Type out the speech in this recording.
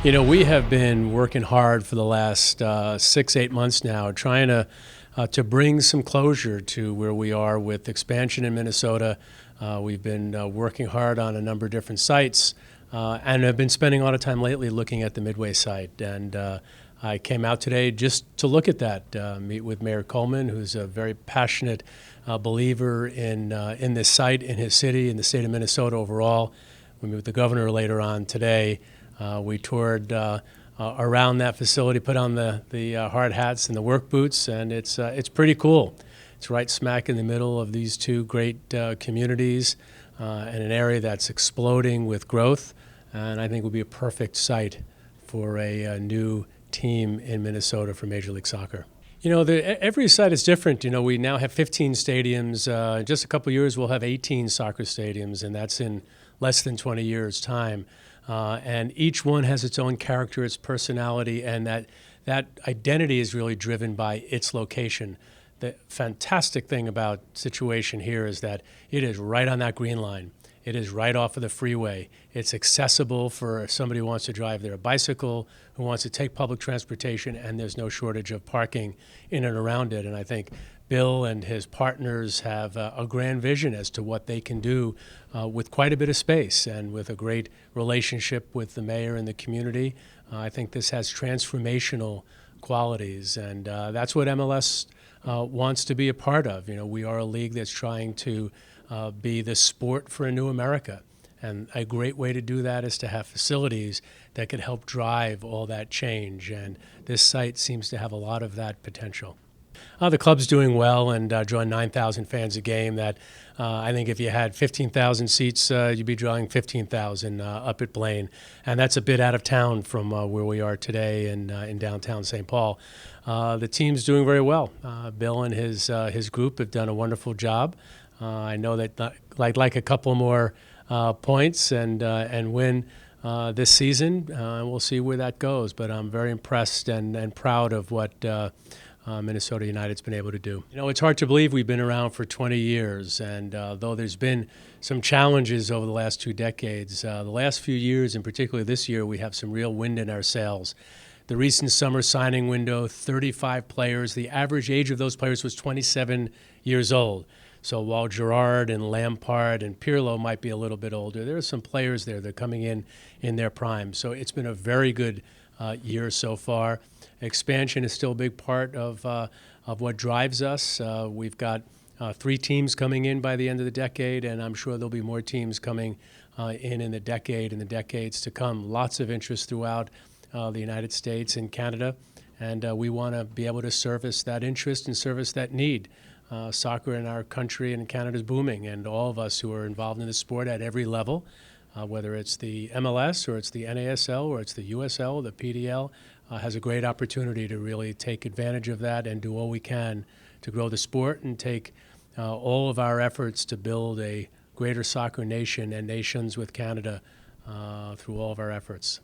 We have been working hard for the last 6, 8 months now, trying to bring some closure to where we are with expansion in Minnesota. We've been working hard on a number of different sites, and have been spending a lot of time lately looking at the Midway site. And I came out today just to look at that, meet with Mayor Coleman, who's a very passionate believer in this site, in his city, in the state of Minnesota overall. We meet with the governor later on today. We toured around that facility, put on the hard hats and the work boots, and it's pretty cool. It's right smack in the middle of these two great communities, and an area that's exploding with growth, and I think will be a perfect site for a new team in Minnesota for Major League Soccer. Every site is different. We now have 15 stadiums. In just a couple of years, we'll have 18 soccer stadiums, and that's in less than 20 years' time. And each one has its own character, its personality, and that identity is really driven by its location. The fantastic thing about situation here is that it is right on that green line. It is right off of the freeway. It's accessible for somebody who wants to drive their bicycle, who wants to take public transportation, and there's no shortage of parking in and around it. And I think Bill and his partners have a grand vision as to what they can do with quite a bit of space and with a great relationship with the mayor and the community. I think this has transformational qualities, and that's what MLS wants to be a part of. We are a league that's trying to be the sport for a new America. And a great way to do that is to have facilities that could help drive all that change. And this site seems to have a lot of that potential. The club's doing well and drawing 9,000 fans a game. That I think if you had 15,000 seats, you'd be drawing 15,000 up at Blaine. And that's a bit out of town from where we are today in downtown St. Paul. The team's doing very well. Bill and his group have done a wonderful job. I know that I'd like a couple more points and win this season. We'll see where that goes. But I'm very impressed and proud of what Minnesota United's been able to do. It's hard to believe we've been around for 20 years, and though there's been some challenges over the last 2 decades, the last few years, and particularly this year, we have some real wind in our sails. The recent summer signing window, 35 players. The average age of those players was 27 years old. So while Gerrard and Lampard and Pirlo might be a little bit older, there are some players there that are coming in their prime. So it's been a very good year so far. Expansion is still a big part of what drives us. We've got 3 teams coming in by the end of the decade, and I'm sure there'll be more teams coming in the decade and the decades to come. Lots of interest throughout the United States and Canada, and we want to be able to service that interest and service that need. Soccer in our country and Canada is booming, and all of us who are involved in the sport at every level, whether it's the MLS or it's the NASL or it's the USL or the PDL, has a great opportunity to really take advantage of that and do all we can to grow the sport and take all of our efforts to build a greater soccer nation and nations with Canada through all of our efforts.